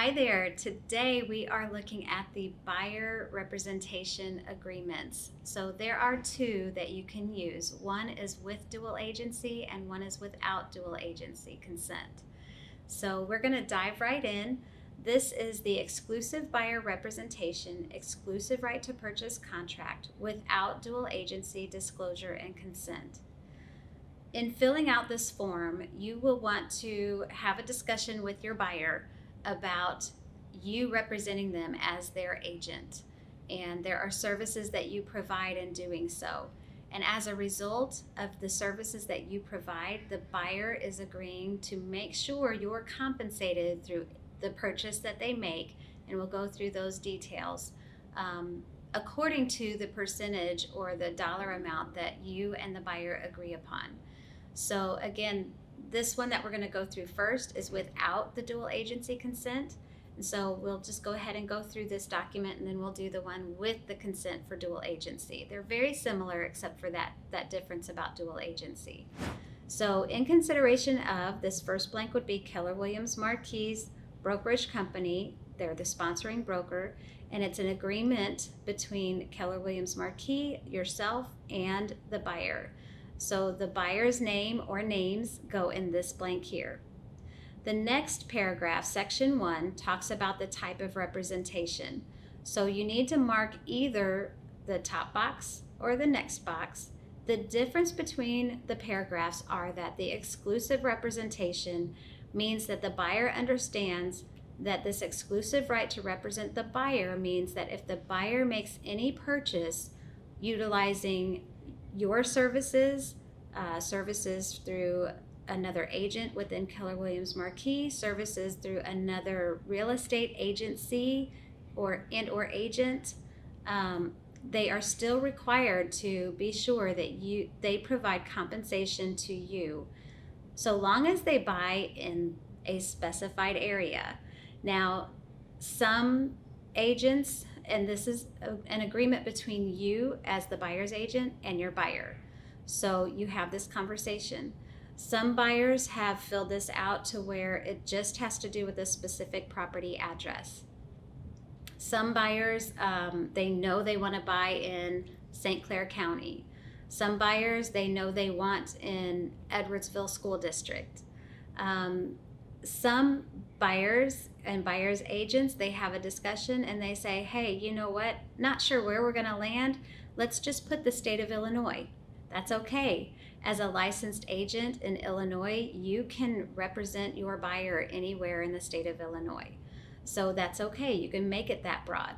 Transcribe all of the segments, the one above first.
Hi there. Today we are looking at the buyer representation agreements. So there are two that you can use. One is with dual agency and one is without dual agency consent. So we're going to dive right in. This is the exclusive buyer representation, exclusive right to purchase contract without dual agency disclosure and consent. In filling out this form, you will want to have a discussion with your buyer about you representing them as their agent. And there are services that you provide in doing so. And as a result of the services that you provide, the buyer is agreeing to make sure you're compensated through the purchase that they make, and we'll go through those details, according to the percentage or the dollar amount that you and the buyer agree upon. So again, this one that we're going to go through first is without the dual agency consent. And so we'll just go ahead and go through this document, and then we'll do the one with the consent for dual agency. They're very similar except for that difference about dual agency. So in consideration of, this first blank would be Keller Williams Marquee's brokerage company. They're the sponsoring broker, and it's an agreement between Keller Williams Marquee, yourself, and the buyer. So the buyer's name or names go in this blank here. The next paragraph, section 1, talks about the type of representation. So you need to mark either the top box or the next box. The difference between the paragraphs are that the exclusive representation means that the buyer understands that this exclusive right to represent the buyer means that if the buyer makes any purchase utilizing your services, services through another agent within Keller Williams Marquee, services through another real estate agency or agent, they are still required to be sure that they provide compensation to you, so long as they buy in a specified area. Now, some agents, and this is an agreement between you as the buyer's agent and your buyer. So you have this conversation. Some buyers have filled this out to where it just has to do with a specific property address. Some buyers, they know they want to buy in St. Clair County. Some buyers, they know they want in Edwardsville School District. Some buyers and buyers agents, they have a discussion and they say, hey, you know what, not sure where we're going to land, let's just put the state of Illinois. That's okay. As a licensed agent in Illinois, you can represent your buyer anywhere in the state of Illinois. So that's okay. You can make it that broad.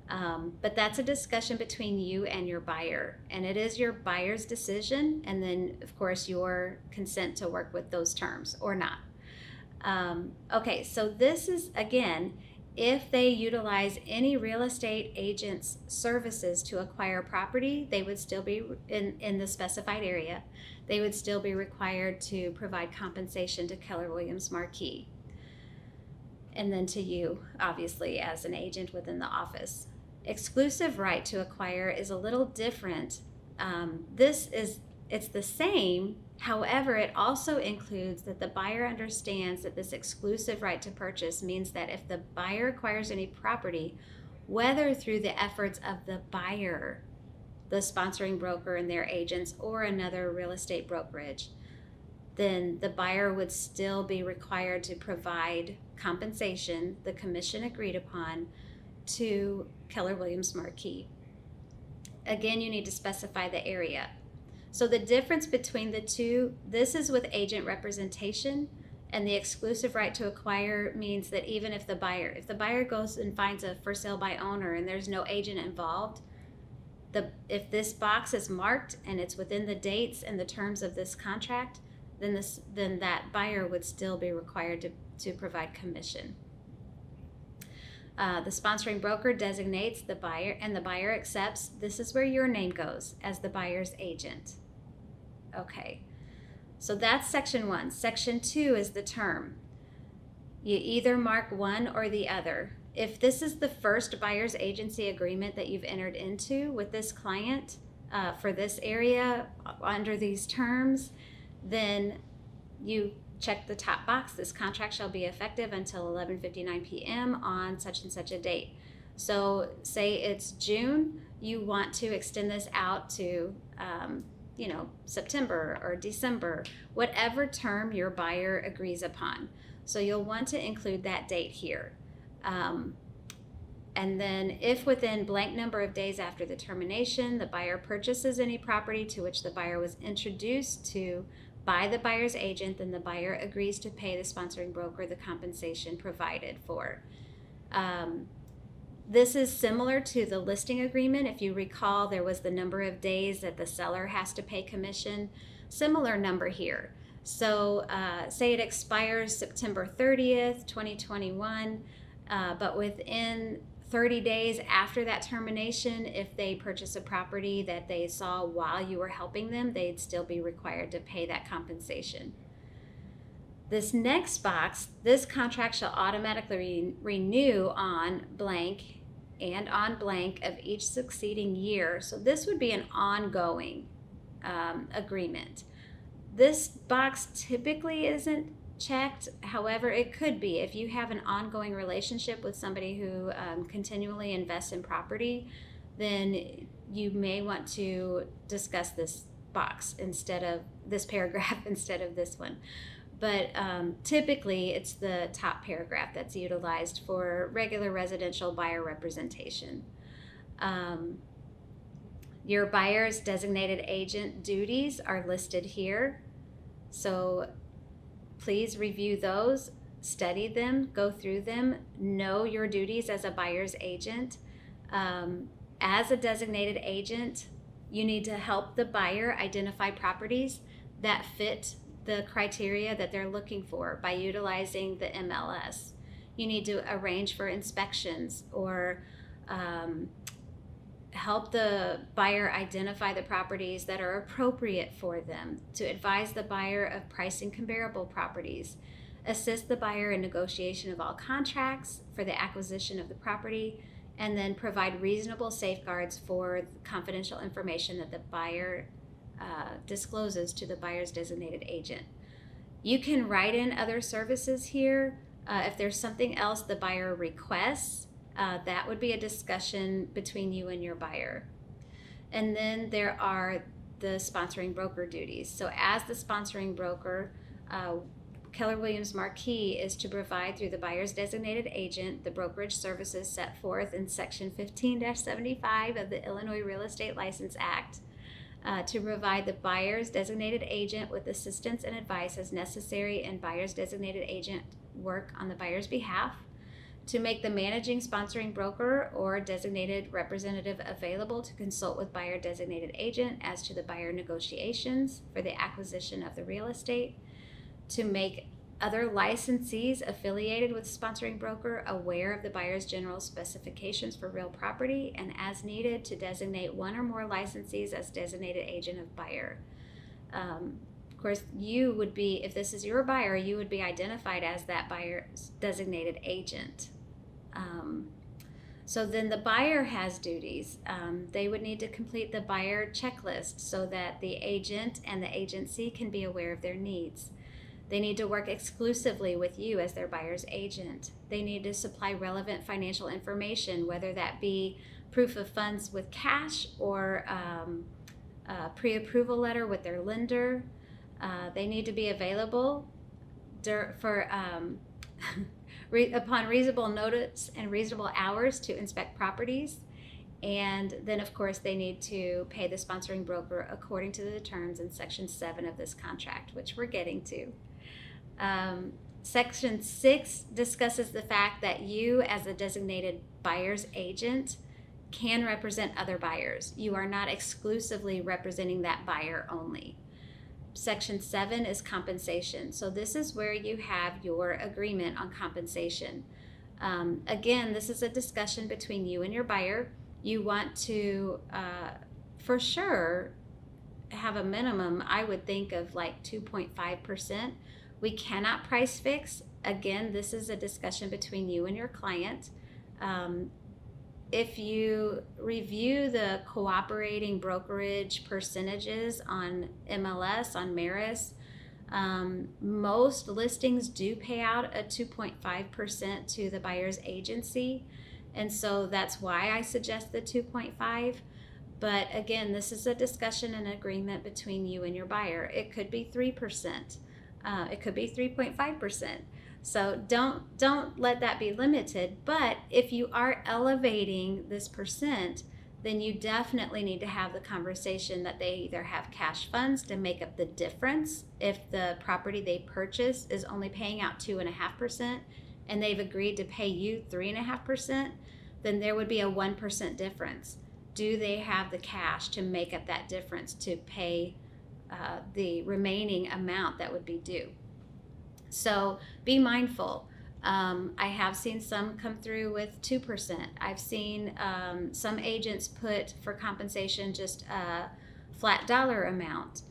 But that's a discussion between you and your buyer, and it is your buyer's decision, and then of course your consent to work with those terms or not. Okay, so this is, again, if they utilize any real estate agent's services to acquire property, they would still be in the specified area. They would still be required to provide compensation to Keller Williams Marquee, and then to you, obviously, as an agent within the office. Exclusive right to acquire is a little different. It's the same. However, it also includes that the buyer understands that this exclusive right to purchase means that if the buyer acquires any property, whether through the efforts of the buyer, the sponsoring broker and their agents, or another real estate brokerage, then the buyer would still be required to provide compensation, the commission agreed upon, to Keller Williams Marquee. Again, you need to specify the area. So the difference between the two, this is with agent representation, and the exclusive right to acquire means that even if the buyer goes and finds a for sale by owner and there's no agent involved, if this box is marked and it's within the dates and the terms of this contract, then that buyer would still be required to provide commission. The sponsoring broker designates the buyer, and the buyer accepts. This is where your name goes as the buyer's agent. Okay, so that's section 1. Section 2 is the term. You either mark one or the other. If this is the first buyer's agency agreement that you've entered into with this client for this area under these terms, then you check the top box. This contract shall be effective until 11:59 p.m. on such and such a date. So say it's June, you want to extend this out to September or December, whatever term your buyer agrees upon. So you'll want to include that date here. And then if within blank number of days after the termination, the buyer purchases any property to which the buyer was introduced to by the buyer's agent, then the buyer agrees to pay the sponsoring broker the compensation provided for. This is similar to the listing agreement. If you recall, there was the number of days that the seller has to pay commission. Similar number here. So say it expires September 30th, 2021, but within 30 days after that termination, if they purchase a property that they saw while you were helping them, they'd still be required to pay that compensation. This next box, this contract shall automatically renew on blank and on blank of each succeeding year. So this would be an ongoing agreement. This box typically isn't checked. However, it could be. If you have an ongoing relationship with somebody who continually invests in property, then you may want to discuss this box instead of this paragraph instead of this one. But typically it's the top paragraph that's utilized for regular residential buyer representation. Your buyer's designated agent duties are listed here. So please review those, study them, go through them, know your duties as a buyer's agent. As a designated agent, you need to help the buyer identify properties that fit the criteria that they're looking for by utilizing the MLS. You need to arrange for inspections or help the buyer identify the properties that are appropriate for them, to advise the buyer of pricing comparable properties, assist the buyer in negotiation of all contracts for the acquisition of the property, and then provide reasonable safeguards for confidential information that the buyer discloses to the buyer's designated agent. You can write in other services here. If there's something else the buyer requests, that would be a discussion between you and your buyer. And then there are the sponsoring broker duties. So as the sponsoring broker, Keller Williams Marquee is to provide through the buyer's designated agent the brokerage services set forth in Section 15-75 of the Illinois Real Estate License Act, to provide the buyer's designated agent with assistance and advice as necessary in buyer's designated agent work on the buyer's behalf, to make the managing sponsoring broker or designated representative available to consult with buyer designated agent as to the buyer negotiations for the acquisition of the real estate, to make other licensees affiliated with sponsoring broker aware of the buyer's general specifications for real property, and as needed to designate one or more licensees as designated agent of buyer. Of course, you would be, if this is your buyer, you would be identified as that buyer's designated agent. So then the buyer has duties. They would need to complete the buyer checklist so that the agent and the agency can be aware of their needs. They need to work exclusively with you as their buyer's agent. They need to supply relevant financial information, whether that be proof of funds with cash or a pre-approval letter with their lender. They need to be available for upon reasonable notice and reasonable hours to inspect properties. And then, of course, they need to pay the sponsoring broker according to the terms in Section 7 of this contract, which we're getting to. Section 6 discusses the fact that you, as a designated buyer's agent, can represent other buyers. You are not exclusively representing that buyer only. Section 7 is compensation. So this is where you have your agreement on compensation. Again, this is a discussion between you and your buyer. You want to, for sure, have a minimum, I would think, of like 2.5%. We cannot price fix. Again, this is a discussion between you and your client. If you review the cooperating brokerage percentages on MLS, on Maris, Most listings do pay out a 2.5% to the buyer's agency, and so that's why I suggest the 2.5. But again, this is a discussion and agreement between you and your buyer. It could be 3%. It could be 3.5%. So don't let that be limited. But if you are elevating this percent, then you definitely need to have the conversation that they either have cash funds to make up the difference. If the property they purchase is only paying out 2.5% and they've agreed to pay you 3.5%, then there would be a 1% difference. Do they have the cash to make up that difference to pay the remaining amount that would be due? So be mindful. I have seen some come through with 2%. I've seen some agents put for compensation just a flat dollar amount,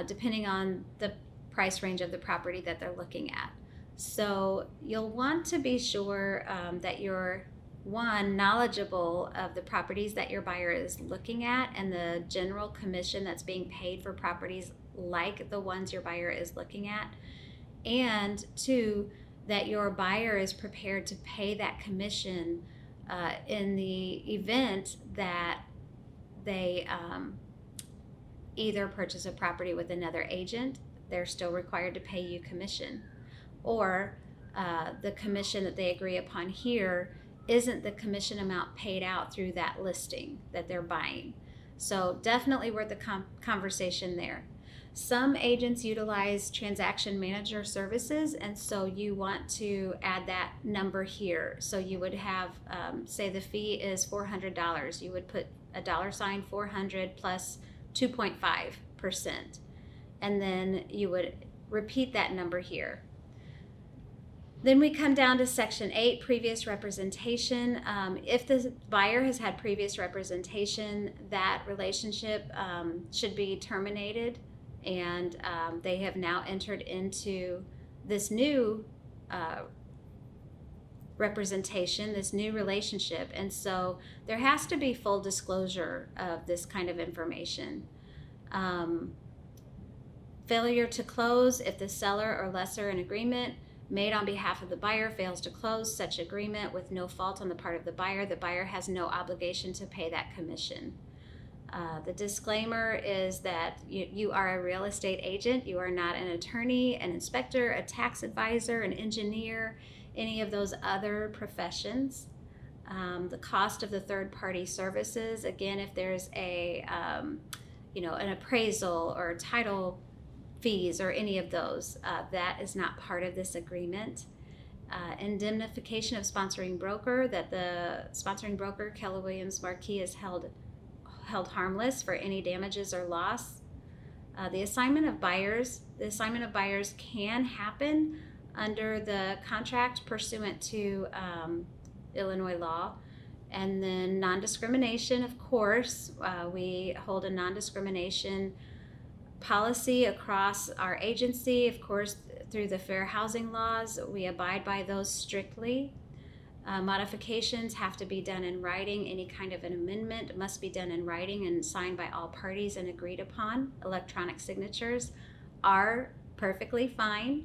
depending on the price range of the property that they're looking at. So you'll want to be sure that you're, one, knowledgeable of the properties that your buyer is looking at and the general commission that's being paid for properties like the ones your buyer is looking at, and two, that your buyer is prepared to pay that commission in the event that they either purchase a property with another agent, they're still required to pay you commission, or the commission that they agree upon here isn't the commission amount paid out through that listing that they're buying. So definitely worth the conversation there. Some agents utilize transaction manager services, and so you want to add that number here. So you would have, say the fee is $400. You would put a $ 400 plus 2.5%. And then you would repeat that number here. Then we come down to Section 8, previous representation. If the buyer has had previous representation, that relationship should be terminated, and they have now entered into this new representation, this new relationship. And so there has to be full disclosure of this kind of information. Failure to close: if the seller or lessor in agreement made on behalf of the buyer fails to close such agreement with no fault on the part of the buyer has no obligation to pay that commission. The disclaimer is that you are a real estate agent. You are not an attorney, an inspector, a tax advisor, an engineer, any of those other professions. The cost of the third-party services, again, if there's an appraisal or title fees or any of those, that is not part of this agreement. Indemnification of sponsoring broker, that the sponsoring broker, Keller Marquee, is held harmless for any damages or loss. The assignment of buyers can happen under the contract pursuant to Illinois law. And then non-discrimination, of course, we hold a non-discrimination policy across our agency. Of course, through the fair housing laws, we abide by those strictly. Modifications have to be done in writing. Any kind of an amendment must be done in writing and signed by all parties and agreed upon. Electronic signatures are perfectly fine.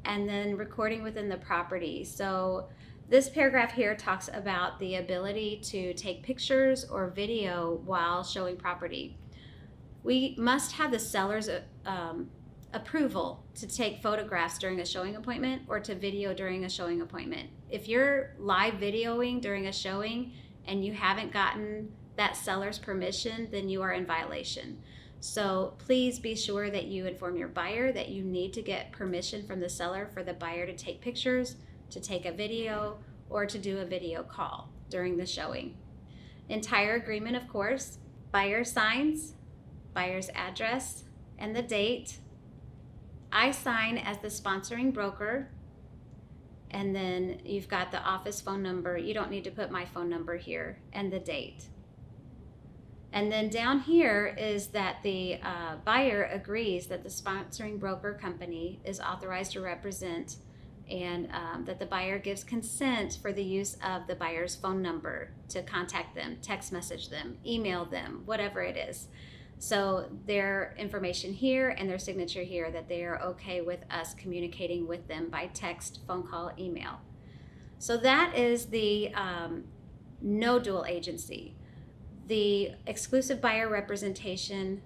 And then recording within the property. So this paragraph here talks about the ability to take pictures or video while showing property. We must have the seller's approval to take photographs during a showing appointment or to video during a showing appointment. If you're live videoing during a showing and you haven't gotten that seller's permission, then you are in violation. So please be sure that you inform your buyer that you need to get permission from the seller for the buyer to take pictures, to take a video, or to do a video call during the showing. Entire agreement, of course, buyer signs, buyer's address, and the date. I sign as the sponsoring broker, and then you've got the office phone number. You don't need to put my phone number here, and the date. And then down here is that the buyer agrees that the sponsoring broker company is authorized to represent, and that the buyer gives consent for the use of the buyer's phone number to contact them, text message them, email them, whatever it is. So their information here and their signature here that they are okay with us communicating with them by text, phone call, email. So that is the no dual agency. The exclusive buyer representation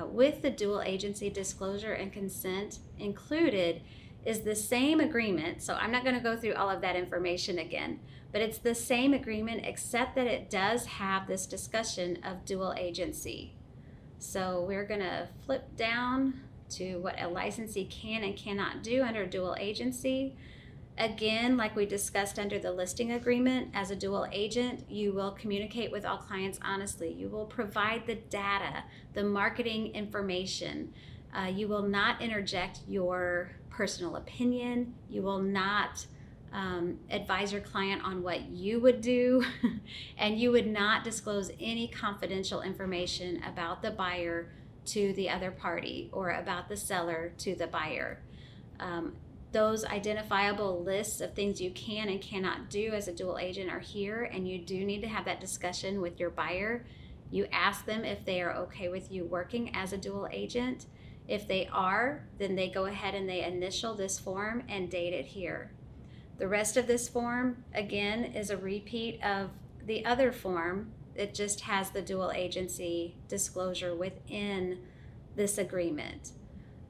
with the dual agency disclosure and consent included is the same agreement. So I'm not going to go through all of that information again, but it's the same agreement except that it does have this discussion of dual agency. So we're going to flip down to what a licensee can and cannot do under dual agency. Again, like we discussed under the listing agreement, as a dual agent, you will communicate with all clients honestly. You will provide the data, the marketing information. You will not interject your personal opinion. You will not advise your client on what you would do, and you would not disclose any confidential information about the buyer to the other party or about the seller to the buyer. Those identifiable lists of things you can and cannot do as a dual agent are here, and you do need to have that discussion with your buyer. You ask them if they are okay with you working as a dual agent. If they are, then they go ahead and they initial this form and date it here. The rest of this form, again, is a repeat of the other form. It just has the dual agency disclosure within this agreement.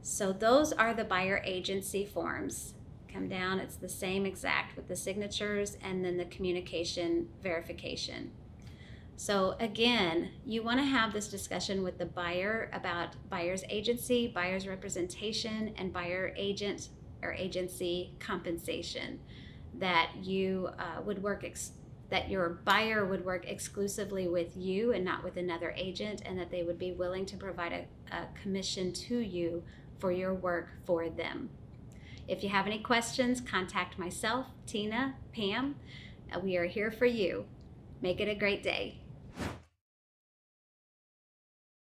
So those are the buyer agency forms. Come down, it's the same exact with the signatures and then the communication verification. So again, you want to have this discussion with the buyer about buyer's agency, buyer's representation, and buyer agent or agency compensation. That you would work that your buyer would work exclusively with you and not with another agent, and that they would be willing to provide a commission to you for your work for them. If you have any questions, contact myself, Tina, Pam. We are here for you. Make it a great day.